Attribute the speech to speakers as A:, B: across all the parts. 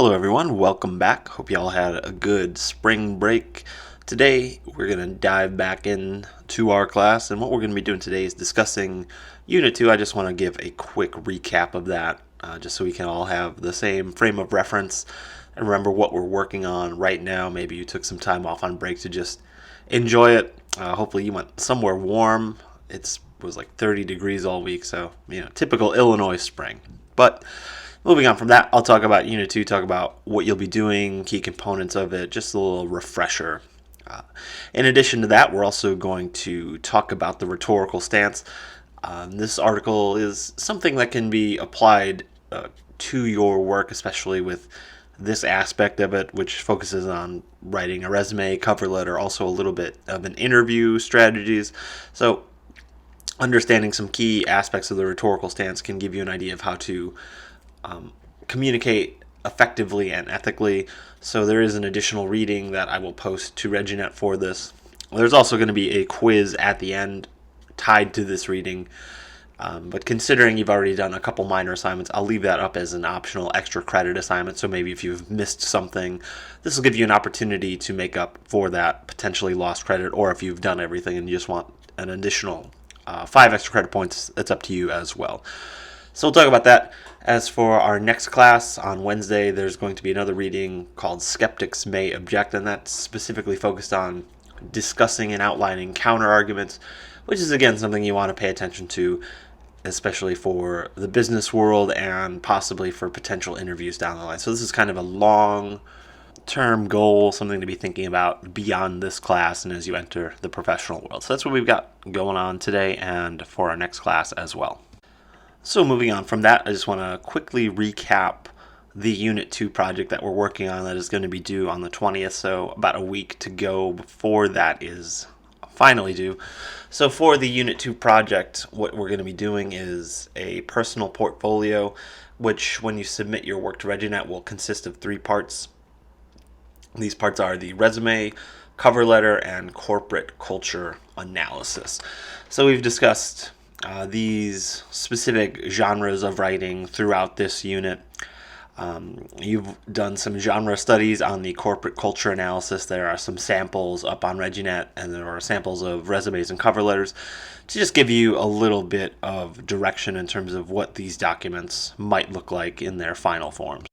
A: Hello, everyone. Welcome back. Hope you all had a good spring break. Today, we're going to dive back into our class, and what we're going to be doing today is discussing Unit 2. I just want to give a quick recap of that, just so we can all have the same frame of reference and remember what we're working on right now. Maybe you took some time off on break to just enjoy it. Hopefully, you went somewhere warm. It was like 30 degrees all week, so, typical Illinois spring. But moving on from that, I'll talk about Unit 2, talk about what you'll be doing, key components of it, just a little refresher. In addition to that, we're also going to talk about the rhetorical stance. This article is something that can be applied to your work, especially with this aspect of it, which focuses on writing a resume, cover letter, also a little bit of an interview strategies. So understanding some key aspects of the rhetorical stance can give you an idea of how to communicate effectively and ethically. So there is an additional reading that I will post to ReggieNet for this. There's also going to be a quiz at the end tied to this reading. But considering you've already done a couple minor assignments, I'll leave that up as an optional extra credit assignment. So maybe if you've missed something, this will give you an opportunity to make up for that potentially lost credit. Or if you've done everything and you just want an additional 5 extra credit points, it's up to you as well. So we'll talk about that. As for our next class on Wednesday, there's going to be another reading called Skeptics May Object, and that's specifically focused on discussing and outlining counter-arguments, which is, again, something you want to pay attention to, especially for the business world and possibly for potential interviews down the line. So this is kind of a long-term goal, something to be thinking about beyond this class and as you enter the professional world. So that's what we've got going on today and for our next class as well. So moving on from that, I just want to quickly recap the Unit 2 project that we're working on that is going to be due on the 20th, so about a week to go before that is finally due. So for the Unit 2 project, what we're going to be doing is a personal portfolio, which when you submit your work to ReggieNet will consist of 3 parts. These parts are the resume, cover letter, and corporate culture analysis. So we've discussed these specific genres of writing throughout this unit. You've done some genre studies on the corporate culture analysis. There are some samples up on ReggieNet, and there are samples of resumes and cover letters to just give you a little bit of direction in terms of what these documents might look like in their final forms.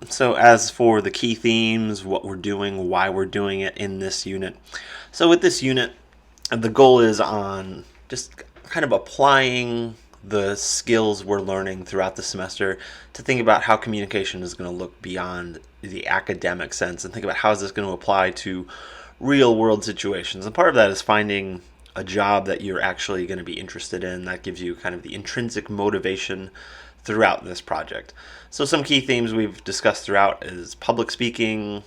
A: So as for the key themes, what we're doing, why we're doing it in this unit. So with this unit, the goal is on just kind of applying the skills we're learning throughout the semester to think about how communication is going to look beyond the academic sense and think about how is this going to apply to real world situations. And part of that is finding a job that you're actually going to be interested in. That gives you kind of the intrinsic motivation throughout this project. So some key themes we've discussed throughout is public speaking,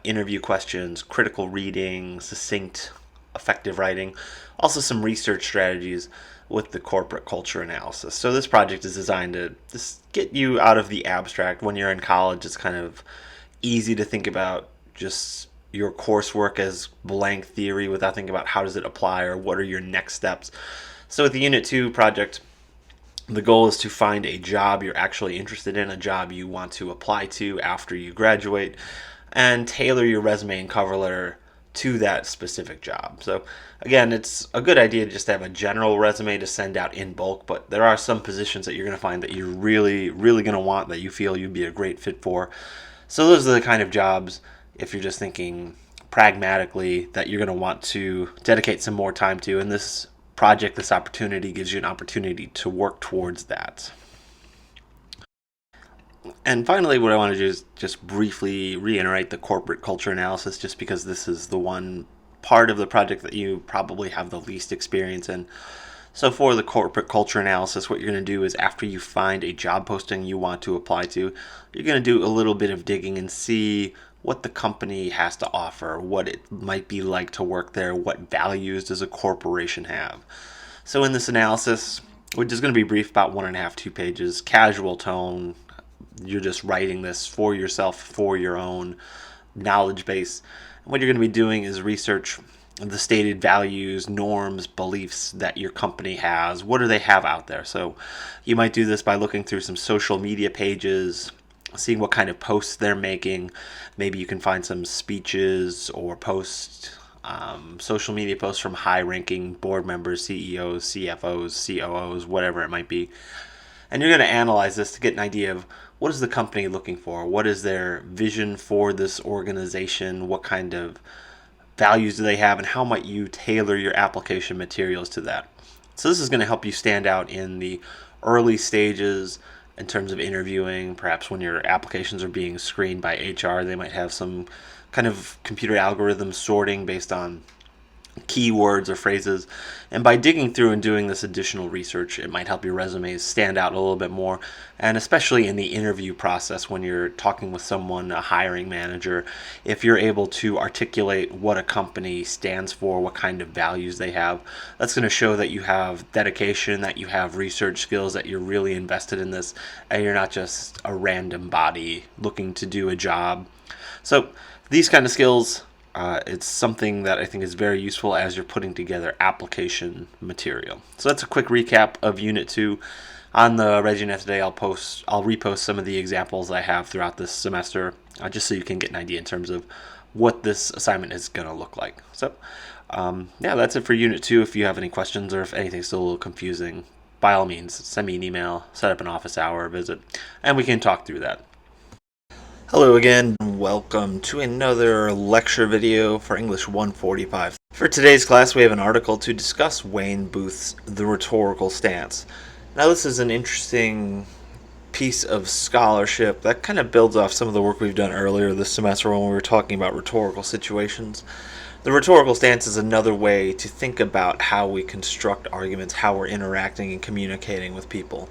A: interview questions, critical reading, succinct, effective writing, also some research strategies with the corporate culture analysis. So this project is designed to just get you out of the abstract. When you're in college, it's kind of easy to think about just your coursework as blank theory without thinking about how does it apply or what are your next steps. So with the Unit 2 project, the goal is to find a job you're actually interested in, a job you want to apply to after you graduate, and tailor your resume and cover letter to that specific job. So again, it's a good idea to just have a general resume to send out in bulk, but there are some positions that you're going to find that you're really, really going to want, that you feel you'd be a great fit for. So those are the kind of jobs, if you're just thinking pragmatically, that you're going to want to dedicate some more time to. And this project, this opportunity gives you an opportunity to work towards that. And finally, what I want to do is just briefly reiterate the corporate culture analysis, just because this is the one part of the project that you probably have the least experience in. So for the corporate culture analysis, what you're going to do is after you find a job posting you want to apply to, you're going to do a little bit of digging and see what the company has to offer, what it might be like to work there, what values does a corporation have. So in this analysis, which is going to be brief, about 1.5, 2 pages, casual tone, you're just writing this for yourself, for your own knowledge base. And what you're going to be doing is research the stated values, norms, beliefs that your company has. What do they have out there? So you might do this by looking through some social media pages, seeing what kind of posts they're making. Maybe you can find some speeches or posts, social media posts from high-ranking board members, CEOs, CFOs, COOs, whatever it might be. And you're going to analyze this to get an idea of what is the company looking for? What is their vision for this organization? What kind of values do they have? And how might you tailor your application materials to that? So this is going to help you stand out in the early stages in terms of interviewing. Perhaps when your applications are being screened by HR, they might have some kind of computer algorithm sorting based on keywords or phrases. And by digging through and doing this additional research, it might help your resumes stand out a little bit more. And especially in the interview process, when you're talking with someone, a hiring manager, if you're able to articulate what a company stands for, what kind of values they have, that's going to show that you have dedication, that you have research skills, that you're really invested in this, and you're not just a random body looking to do a job. So these kind of skills, it's something that I think is very useful as you're putting together application material. So that's a quick recap of Unit 2. On the ReggieNet today, I'll repost some of the examples I have throughout this semester, just so you can get an idea in terms of what this assignment is going to look like. So, yeah, that's it for Unit 2. If you have any questions or if anything's still a little confusing, by all means, send me an email, set up an office hour visit, and we can talk through that. Hello again, and welcome to another lecture video for English 145. For today's class, we have an article to discuss Wayne Booth's The Rhetorical Stance. Now, this is an interesting piece of scholarship that kind of builds off some of the work we've done earlier this semester when we were talking about rhetorical situations. The rhetorical stance is another way to think about how we construct arguments, how we're interacting and communicating with people.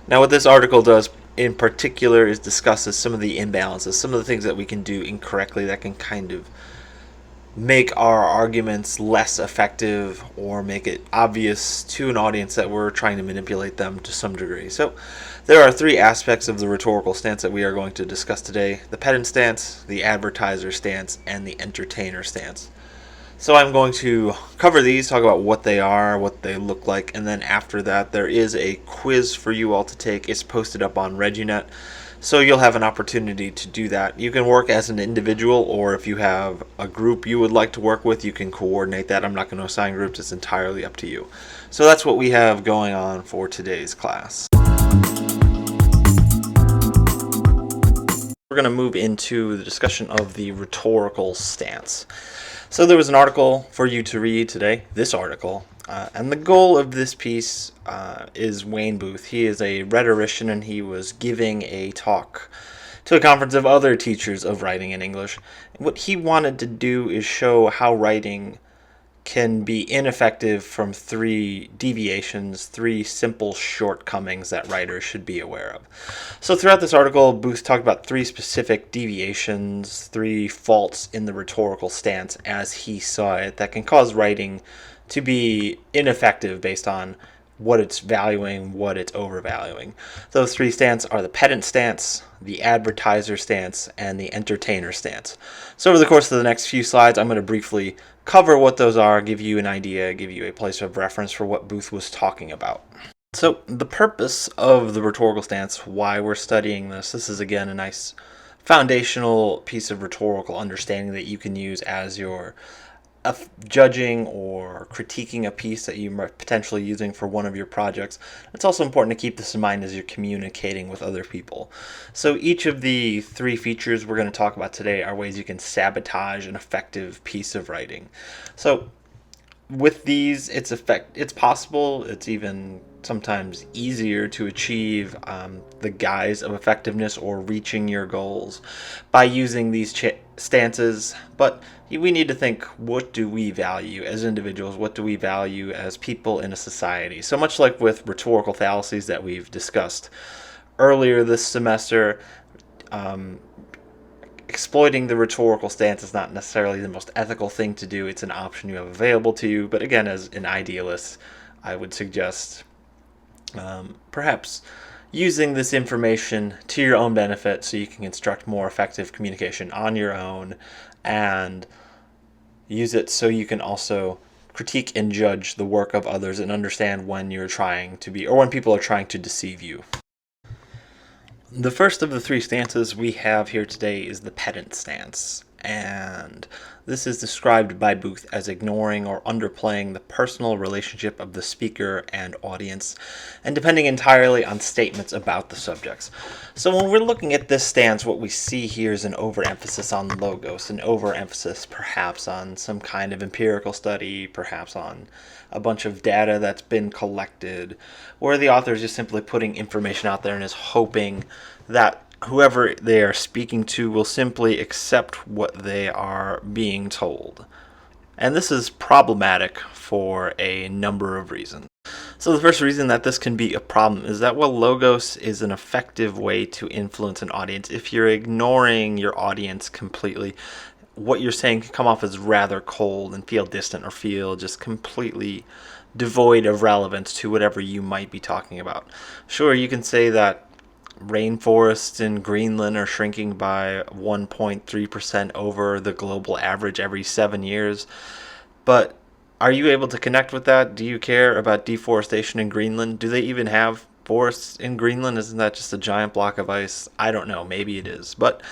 A: Now, what this article does in particular is discusses some of the imbalances, some of the things that we can do incorrectly that can kind of make our arguments less effective or make it obvious to an audience that we're trying to manipulate them to some degree. So there are three aspects of the rhetorical stance that we are going to discuss today: the pedant stance, the advertiser stance, and the entertainer stance. So I'm going to cover these, talk about what they are, what they look like, and then after that there is a quiz for you all to take. It's posted up on ReggieNet, so you'll have an opportunity to do that. You can work as an individual, or if you have a group you would like to work with, you can coordinate that. I'm not going to assign groups, it's entirely up to you. So that's what we have going on for today's class. We're going to move into the discussion of the rhetorical stance. So there was an article for you to read today, this article, and the goal of this piece is Wayne Booth. He is a rhetorician, and he was giving a talk to a conference of other teachers of writing in English. What he wanted to do is show how writing can be ineffective from three deviations, three simple shortcomings that writers should be aware of. So throughout this article, Booth talked about three specific deviations, three faults in the rhetorical stance as he saw it that can cause writing to be ineffective based on what it's valuing, what it's overvaluing. Those three stances are the pedant stance, the advertiser stance, and the entertainer stance. So over the course of the next few slides, I'm going to briefly cover what those are, give you an idea, give you a place of reference for what Booth was talking about. So the purpose of the rhetorical stance, why we're studying this is again a nice foundational piece of rhetorical understanding that you can use as your judging or critiquing a piece that you might potentially using for one of your projects. It's also important to keep this in mind as you're communicating with other people. So each of the three features we're going to talk about today are ways you can sabotage an effective piece of writing. So with these, it's possible, it's even sometimes easier to achieve the guise of effectiveness or reaching your goals by using these stances. But we need to think, what do we value as individuals? What do we value as people in a society? So much like with rhetorical fallacies that we've discussed earlier this semester, exploiting the rhetorical stance is not necessarily the most ethical thing to do. It's an option you have available to you. But again, as an idealist, I would suggest perhaps using this information to your own benefit so you can construct more effective communication on your own, and use it so you can also critique and judge the work of others and understand when you're trying to be, or when people are trying to deceive you. The first of the three stances we have here today is the pedant stance, and this is described by Booth as ignoring or underplaying the personal relationship of the speaker and audience, and depending entirely on statements about the subjects. So when we're looking at this stance, what we see here is an overemphasis on logos, an overemphasis perhaps on some kind of empirical study, perhaps on a bunch of data that's been collected, where the author is just simply putting information out there and is hoping that whoever they are speaking to will simply accept what they are being told. And this is problematic for a number of reasons. So the first reason that this can be a problem is that while logos is an effective way to influence an audience, if you're ignoring your audience completely, what you're saying can come off as rather cold and feel distant or feel just completely devoid of relevance to whatever you might be talking about. Sure, you can say that rainforests in Greenland are shrinking by 1.3% over the global average every 7 years, but are you able to connect with that? Do you care about deforestation in Greenland? Do they even have forests in Greenland? Isn't that just a giant block of ice? I don't know. Maybe it is. But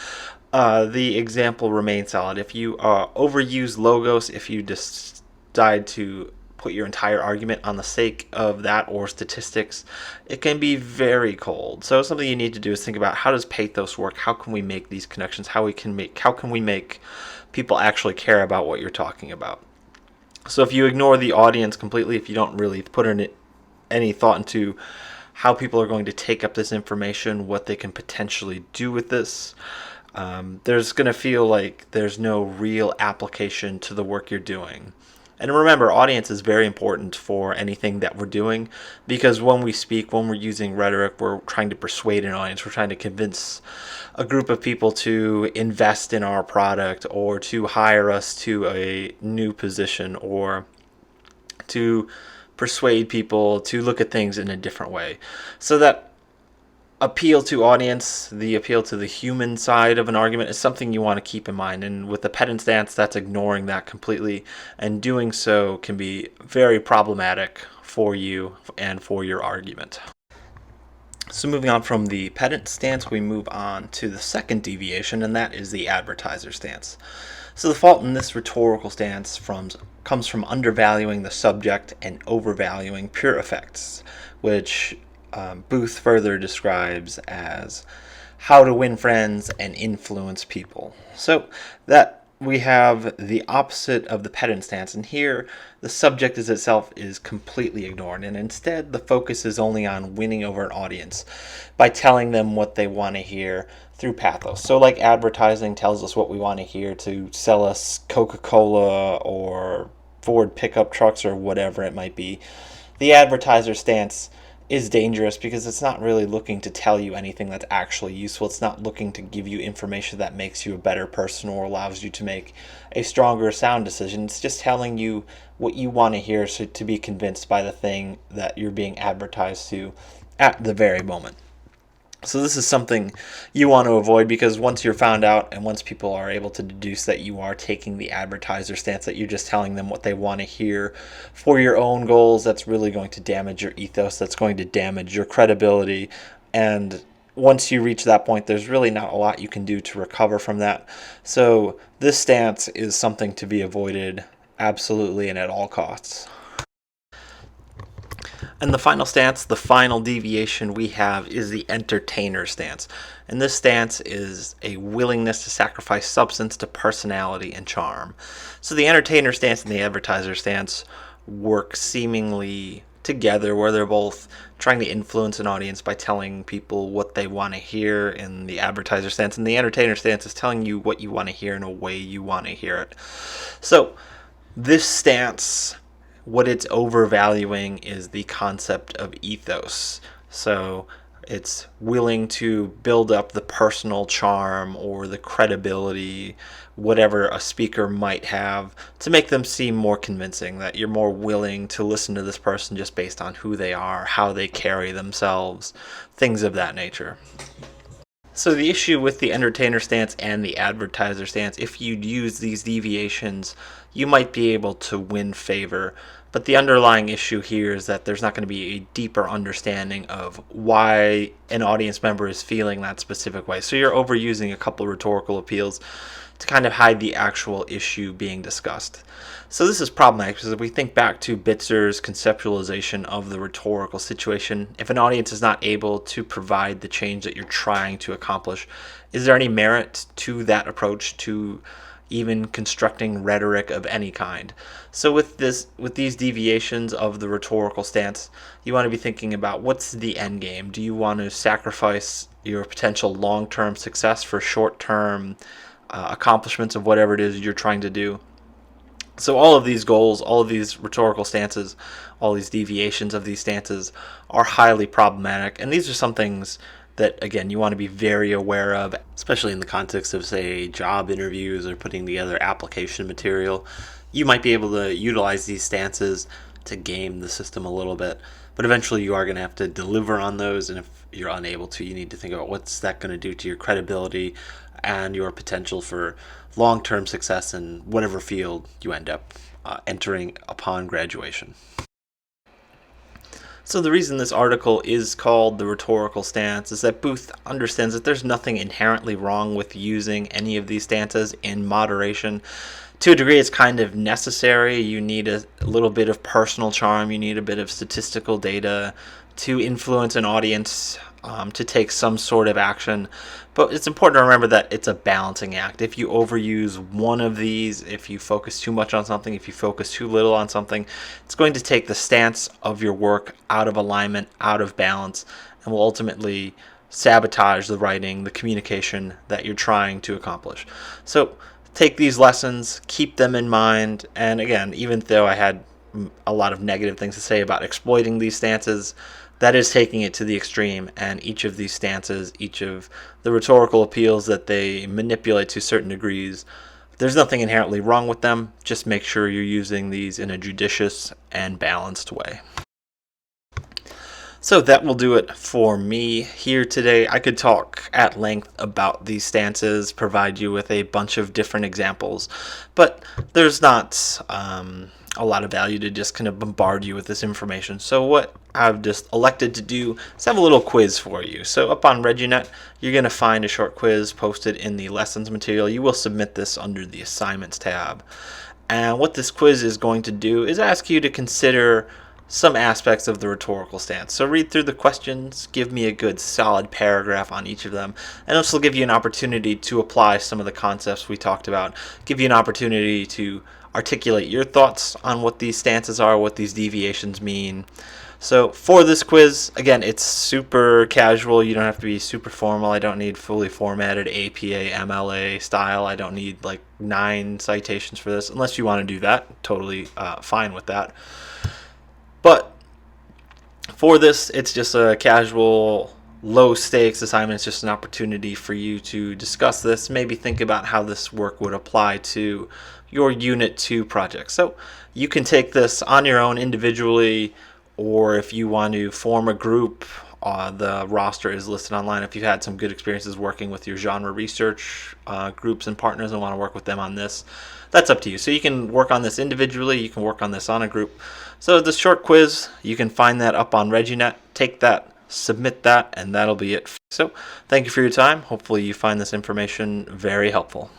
A: the example remains solid. If you overuse logos, if you decide to put your entire argument on the sake of that or statistics, it can be very cold. So something you need to do is think about, how does pathos work? How can we make these connections? How can we make people actually care about what you're talking about? So if you ignore the audience completely, if you don't really put in any thought into how people are going to take up this information, what they can potentially do with this, there's going to feel like there's no real application to the work you're doing. And remember, audience is very important for anything that we're doing, because when we speak, when we're using rhetoric, we're trying to persuade an audience. We're trying to convince a group of people to invest in our product, or to hire us to a new position, or to persuade people to look at things in a different way. So that appeal to audience, the appeal to the human side of an argument, is something you want to keep in mind. And with the pedant stance, that's ignoring that completely, and doing so can be very problematic for you and for your argument. So moving on from the pedant stance, we move on to the second deviation, and that is the advertiser stance. So the fault in this rhetorical stance comes from undervaluing the subject and overvaluing pure effects, which Booth further describes as how to win friends and influence people. So that we have the opposite of the pedant stance, and here the subject as itself is completely ignored, and instead the focus is only on winning over an audience by telling them what they want to hear through pathos. So like advertising tells us what we want to hear to sell us Coca-Cola or Ford pickup trucks or whatever it might be, the advertiser stance is dangerous because it's not really looking to tell you anything that's actually useful. It's not looking to give you information that makes you a better person or allows you to make a stronger, sound decision. It's just telling you what you want to hear, so to be convinced by the thing that you're being advertised to at the very moment. So this is something you want to avoid, because once you're found out and once people are able to deduce that you are taking the advertiser stance, that you're just telling them what they want to hear for your own goals, that's really going to damage your ethos, that's going to damage your credibility. And once you reach that point, there's really not a lot you can do to recover from that. So this stance is something to be avoided absolutely and at all costs. And the final stance, the final deviation we have, is the entertainer stance. And this stance is a willingness to sacrifice substance to personality and charm. So the entertainer stance and the advertiser stance work seemingly together, where they're both trying to influence an audience by telling people what they want to hear in the advertiser stance, and the entertainer stance is telling you what you want to hear in a way you want to hear it. So this stance, what it's overvaluing is the concept of ethos. So it's willing to build up the personal charm or the credibility, whatever a speaker might have, to make them seem more convincing, that you're more willing to listen to this person just based on who they are, how they carry themselves, things of that nature. So the issue with the entertainer stance and the advertiser stance, if you use these deviations, you might be able to win favor But the underlying issue here is that there's not going to be a deeper understanding of why an audience member is feeling that specific way. So you're overusing a couple of rhetorical appeals to kind of hide the actual issue being discussed. So this is problematic because if we think back to Bitzer's conceptualization of the rhetorical situation, if an audience is not able to provide the change that you're trying to accomplish, is there any merit to that approach to even constructing rhetoric of any kind? So with these deviations of the rhetorical stance, you want to be thinking about what's the end game. Do you want to sacrifice your potential long-term success for short-term accomplishments of whatever it is you're trying to do? So all of these goals, all of these rhetorical stances, all these deviations of these stances are highly problematic, and these are some things that, again, you want to be very aware of, especially in the context of, say, job interviews or putting together application material. You might be able to utilize these stances to game the system a little bit, but eventually you are going to have to deliver on those, and if you're unable to, you need to think about what's that going to do to your credibility and your potential for long-term success in whatever field you end up entering upon graduation. So the reason this article is called The Rhetorical Stance is that Booth understands that there's nothing inherently wrong with using any of these stances in moderation. To a degree, it's kind of necessary. You need a little bit of personal charm. You need a bit of statistical data to influence an audience to take some sort of action. But it's important to remember that it's a balancing act. If you overuse one of these, if you focus too much on something, if you focus too little on something, it's going to take the stance of your work out of alignment, out of balance, and will ultimately sabotage the writing, the communication that you're trying to accomplish. So take these lessons, keep them in mind, and again, even though I had a lot of negative things to say about exploiting these stances, that is taking it to the extreme, and each of these stances, each of the rhetorical appeals that they manipulate to certain degrees, there's nothing inherently wrong with them. Just make sure you're using these in a judicious and balanced way. So that will do it for me here today. I could talk at length about these stances, provide you with a bunch of different examples, but there's not a lot of value to just kind of bombard you with this information. So what I've just elected to do is have a little quiz for you. So up on ReggieNet, you're going to find a short quiz posted in the lessons material. You will submit this under the assignments tab. And what this quiz is going to do is ask you to consider some aspects of the rhetorical stance. So read through the questions, give me a good solid paragraph on each of them, and this will give you an opportunity to apply some of the concepts we talked about, give you an opportunity to articulate your thoughts on what these stances are, what these deviations mean. So for this quiz, again, it's super casual. You don't have to be super formal. I don't need fully formatted APA, MLA style. I don't need like 9 citations for this. Unless you want to do that, totally fine with that. But for this, it's just a casual, low-stakes assignment. It's just an opportunity for you to discuss this, maybe think about how this work would apply to your Unit 2 project. So you can take this on your own individually, or if you want to form a group, the roster is listed online. If you've had some good experiences working with your genre research groups and partners and want to work with them on this, that's up to you. So you can work on this individually, you can work on this on a group. So the short quiz, you can find that up on ReggieNet. Take that, submit that, and that'll be it. So thank you for your time. Hopefully you find this information very helpful.